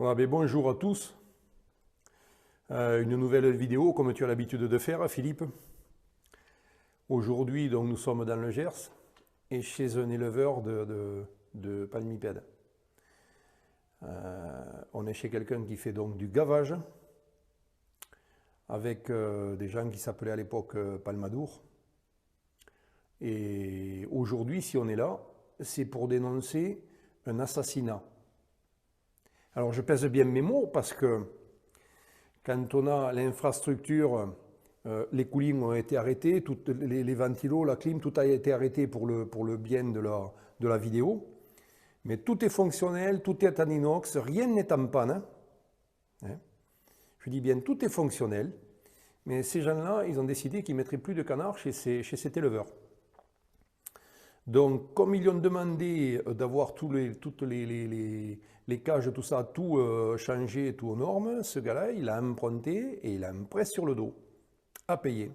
Ah ben bonjour à tous. Une nouvelle vidéo comme tu as l'habitude de faire, Philippe. Aujourd'hui, donc, nous sommes dans le Gers et chez un éleveur de palmipèdes. On est chez quelqu'un qui fait donc du gavage avec des gens qui s'appelaient à l'époque Palmadour. Et aujourd'hui, si on est là, c'est pour dénoncer un assassinat. Alors je pèse bien mes mots parce que quand on a l'infrastructure, les coolings ont été arrêtés, les ventilos, la clim, tout a été arrêté pour le bien de la vidéo. Mais tout est fonctionnel, tout est en inox, rien n'est en panne. Hein. Je dis bien, tout est fonctionnel. Mais ces gens-là, ils ont décidé qu'ils ne mettraient plus de canards chez cet éleveur. Donc, comme ils lui ont demandé d'avoir toutes les cages, tout ça, tout changé, tout aux normes, ce gars-là, il a emprunté et il a un prêt sur le dos à payer.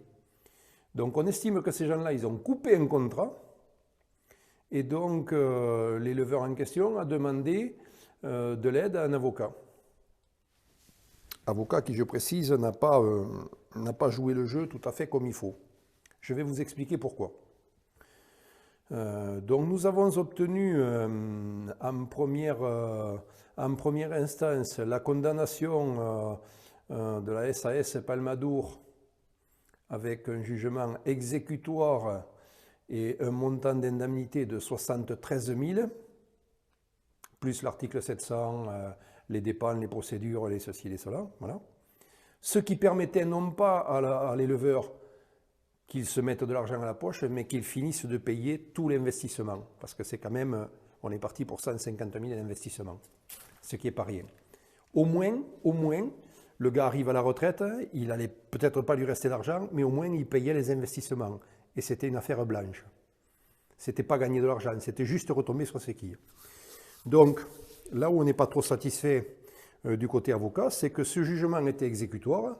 Donc, on estime que ces gens-là, ils ont coupé un contrat. Et donc, l'éleveur en question a demandé de l'aide à un avocat. Avocat qui, je précise, n'a pas joué le jeu tout à fait comme il faut. Je vais vous expliquer pourquoi. Donc nous avons obtenu en première instance la condamnation de la SAS Palmadour avec un jugement exécutoire et un montant d'indemnité de 73 000, plus l'article 700, les dépenses, les procédures, les ceci, les cela. Voilà. Ce qui permettait non pas à l'éleveur qu'ils se mettent de l'argent à la poche, mais qu'ils finissent de payer tout l'investissement. Parce que c'est quand même, on est parti pour 150 000 d'investissement, ce qui n'est pas rien. Au moins, le gars arrive à la retraite, il n'allait peut-être pas lui rester d'argent, mais au moins il payait les investissements. Et c'était une affaire blanche. C'était pas gagner de l'argent, c'était juste retomber sur ses quilles. Donc, là où on n'est pas trop satisfait du côté avocat, c'est que ce jugement était exécutoire,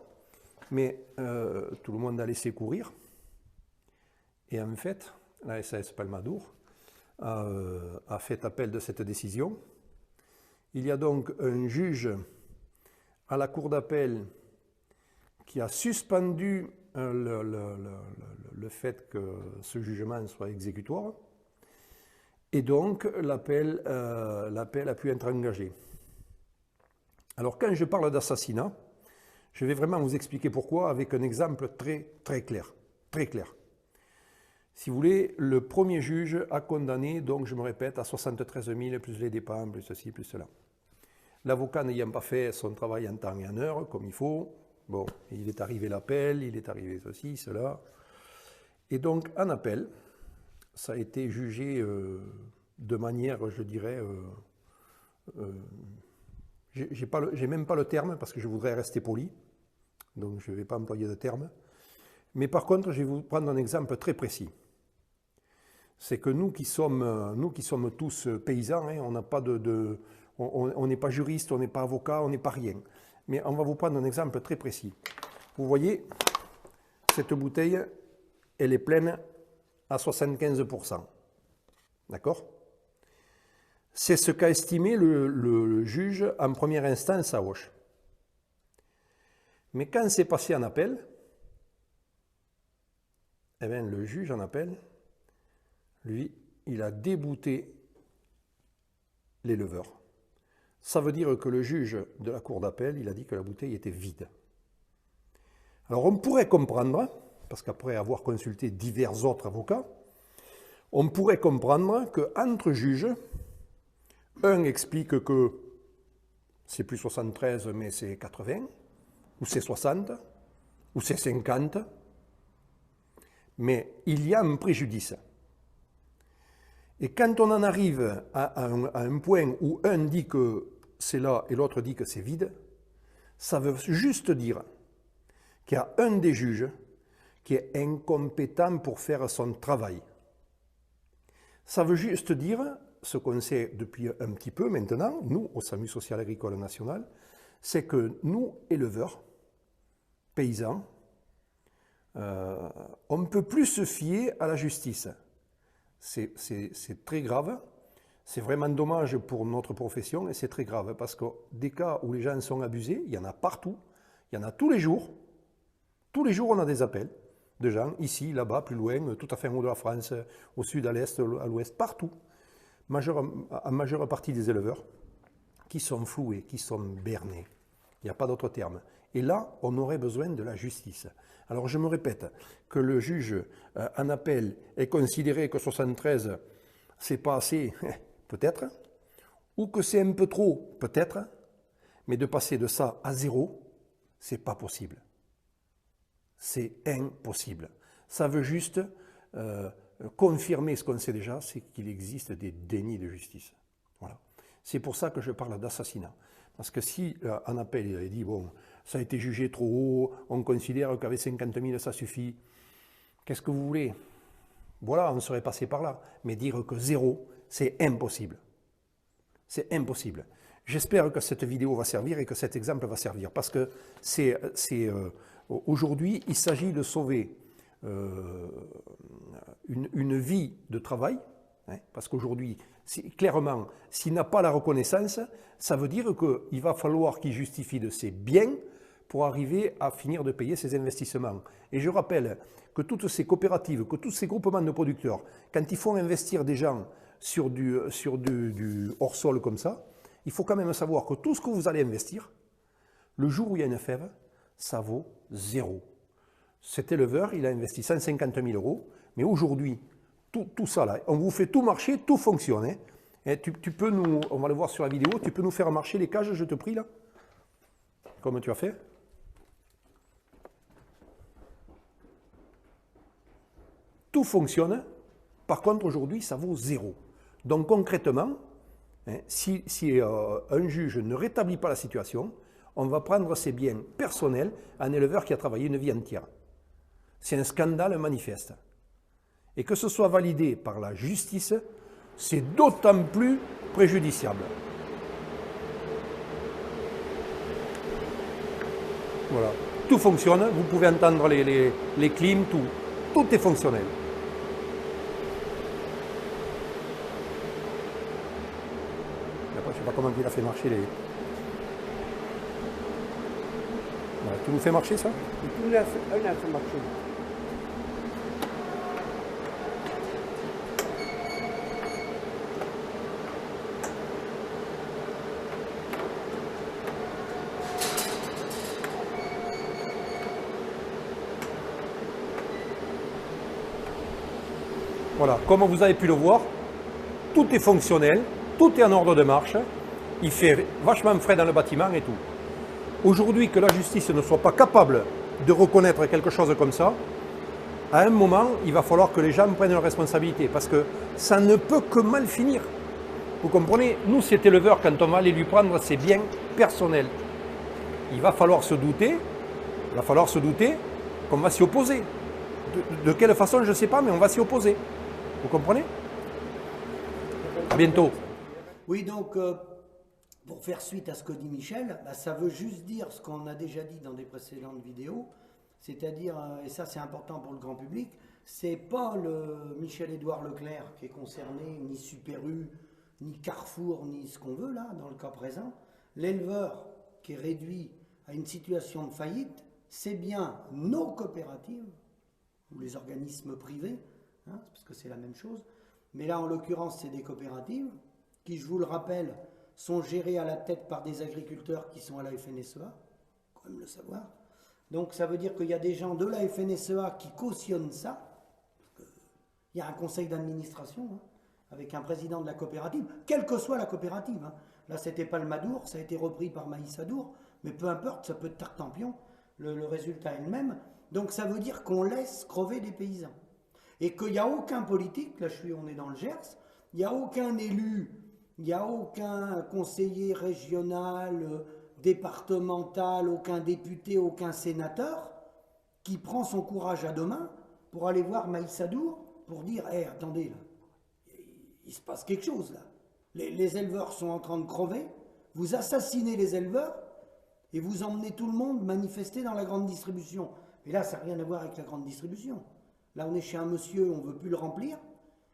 mais tout le monde a laissé courir. Et en fait, la SAS Palmadour a fait appel de cette décision. Il y a donc un juge à la cour d'appel qui a suspendu le fait que ce jugement soit exécutoire. Et donc, l'appel a pu être engagé. Alors, quand je parle d'assassinat, je vais vraiment vous expliquer pourquoi avec un exemple très clair. Très clair. Si vous voulez, le premier juge a condamné, donc je me répète, à 73 000, plus les dépenses, plus ceci, plus cela. L'avocat n'ayant pas fait son travail en temps et en heure, comme il faut, bon, il est arrivé l'appel, il est arrivé ceci, cela. Et donc, en appel, ça a été jugé de manière, je dirais, j'ai même pas le terme, parce que je voudrais rester poli, donc je ne vais pas employer de terme. Mais par contre, je vais vous prendre un exemple très précis. C'est que nous qui sommes tous paysans, hein, on n'est pas juriste, on n'est pas avocat, on n'est pas rien. Mais on va vous prendre un exemple très précis. Vous voyez, cette bouteille, elle est pleine à 75%. D'accord? C'est ce qu'a estimé le juge en première instance à Auch. Mais quand c'est passé en appel, eh bien, le juge en appel, lui, il a débouté l'éleveur. Ça veut dire que le juge de la cour d'appel, il a dit que la bouteille était vide. Alors on pourrait comprendre, parce qu'après avoir consulté divers autres avocats, on pourrait comprendre qu'entre juges, un explique que c'est plus 73 mais c'est 80, ou c'est 60, ou c'est 50, mais il y a un préjudice. Et quand on en arrive à un point où un dit que c'est là et l'autre dit que c'est vide, ça veut juste dire qu'il y a un des juges qui est incompétent pour faire son travail. Ça veut juste dire, ce qu'on sait depuis un petit peu maintenant, nous, au SAMU Social Agricole National, c'est que nous, éleveurs, paysans, on ne peut plus se fier à la justice. C'est très grave, C'est vraiment dommage pour notre profession et c'est très grave parce que des cas où les gens sont abusés, il y en a partout, il y en a tous les jours. Tous les jours, on a des appels de gens, ici, là-bas, plus loin, tout à fait en haut de la France, au sud, à l'est, à l'ouest, partout. En majeure partie des éleveurs qui sont floués, qui sont bernés. Il n'y a pas d'autre terme. Et là, on aurait besoin de la justice. Alors je me répète, que le juge en appel ait considéré que 73, c'est pas assez, peut-être, ou que c'est un peu trop, peut-être, mais de passer de ça à 0, c'est pas possible. C'est impossible. Ça veut juste confirmer ce qu'on sait déjà, c'est qu'il existe des dénis de justice. Voilà. C'est pour ça que je parle d'assassinat. Parce que si un appel il dit, bon, ça a été jugé trop haut, on considère qu'avec 50 000 ça suffit, qu'est-ce que vous voulez? Voilà, on serait passé par là. Mais dire que 0, c'est impossible. C'est impossible. J'espère que cette vidéo va servir et que cet exemple va servir. Parce que aujourd'hui, il s'agit de sauver une vie de travail. Hein, parce qu'aujourd'hui, clairement, s'il n'a pas la reconnaissance, ça veut dire qu'il va falloir qu'il justifie de ses biens pour arriver à finir de payer ses investissements. Et je rappelle que toutes ces coopératives, que tous ces groupements de producteurs, quand ils font investir des gens sur du hors-sol comme ça, il faut quand même savoir que tout ce que vous allez investir, le jour où il y a une fève, ça vaut 0. Cet éleveur, il a investi 150 000 €, mais aujourd'hui, tout ça là, on vous fait tout marcher, tout fonctionne. Hein. Et tu peux nous, on va le voir sur la vidéo, tu peux nous faire marcher les cages, je te prie là? Comme tu as fait? Tout fonctionne, par contre aujourd'hui ça vaut 0. Donc concrètement, hein, si un juge ne rétablit pas la situation, on va prendre ses biens personnels à un éleveur qui a travaillé une vie entière. C'est un scandale manifeste. Et que ce soit validé par la justice, c'est d'autant plus préjudiciable. Voilà. Tout fonctionne, vous pouvez entendre les clims, tout est fonctionnel. Après, je ne sais pas comment il a fait marcher les... Voilà, tu nous fais marcher ça? Il a fait marcher. Voilà, comme vous avez pu le voir, tout est fonctionnel, tout est en ordre de marche, il fait vachement frais dans le bâtiment et tout. Aujourd'hui, que la justice ne soit pas capable de reconnaître quelque chose comme ça, à un moment, il va falloir que les gens prennent leurs responsabilités, parce que ça ne peut que mal finir. Vous comprenez? Nous, cet éleveur, quand on va aller lui prendre ses biens personnels, il va falloir se douter qu'on va s'y opposer. De quelle façon, je ne sais pas, mais on va s'y opposer. Vous comprenez? À bientôt. Oui, donc, pour faire suite à ce que dit Michel, bah, ça veut juste dire ce qu'on a déjà dit dans des précédentes vidéos, c'est-à-dire, et ça c'est important pour le grand public, c'est pas le Michel-Édouard Leclerc qui est concerné, ni Super U, ni Carrefour, ni ce qu'on veut là, dans le cas présent. L'éleveur qui est réduit à une situation de faillite, c'est bien nos coopératives, ou les organismes privés, hein, parce que c'est la même chose, mais là en l'occurrence c'est des coopératives qui, je vous le rappelle, sont gérées à la tête par des agriculteurs qui sont à la FNSEA, quand même le savoir. Donc ça veut dire qu'il y a des gens de la FNSEA qui cautionnent ça. Il y a un conseil d'administration hein, avec un président de la coopérative, quelle que soit la coopérative. Hein. Là c'était Palmadour, ça a été repris par Maïsadour, mais peu importe, ça peut être Tartampion, le résultat est le même. Donc ça veut dire qu'on laisse crever des paysans. Et qu'il n'y a aucun politique, là on est dans le Gers, il n'y a aucun élu, il n'y a aucun conseiller régional, départemental, aucun député, aucun sénateur qui prend son courage à deux mains pour aller voir Maïsadour pour dire hey, attendez, là, il se passe quelque chose là. Les éleveurs sont en train de crever, vous assassinez les éleveurs et vous emmenez tout le monde manifester dans la grande distribution. Et là, ça n'a rien à voir avec la grande distribution. Là, on est chez un monsieur, on ne veut plus le remplir.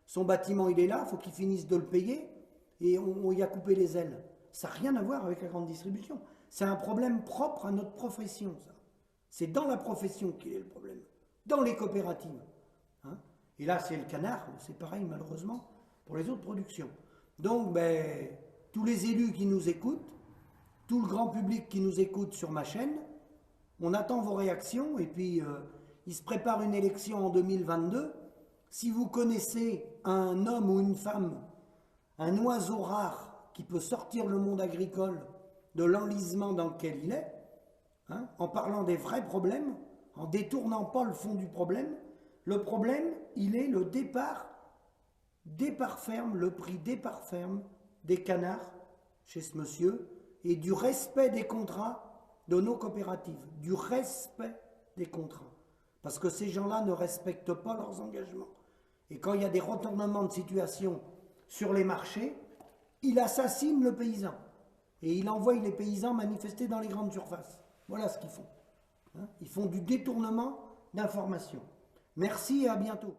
Son bâtiment, il est là, il faut qu'il finisse de le payer. et on y a coupé les ailes. Ça n'a rien à voir avec la grande distribution. C'est un problème propre à notre profession, ça. C'est dans la profession qu'il est le problème, dans les coopératives. Hein. Et là, c'est le canard, c'est pareil malheureusement pour les autres productions. Donc, ben, tous les élus qui nous écoutent, tout le grand public qui nous écoute sur ma chaîne, on attend vos réactions et puis il se prépare une élection en 2022. Si vous connaissez un homme ou une femme, un oiseau rare qui peut sortir le monde agricole de l'enlisement dans lequel il est, hein, en parlant des vrais problèmes, en détournant pas le fond du problème, le problème, il est le départ ferme, le prix départ ferme des canards chez ce monsieur et du respect des contrats de nos coopératives, du respect des contrats. Parce que ces gens-là ne respectent pas leurs engagements. Et quand il y a des retournements de situation sur les marchés, il assassine le paysan. Et il envoie les paysans manifester dans les grandes surfaces. Voilà ce qu'ils font. Hein, ils font du détournement d'informations. Merci et à bientôt.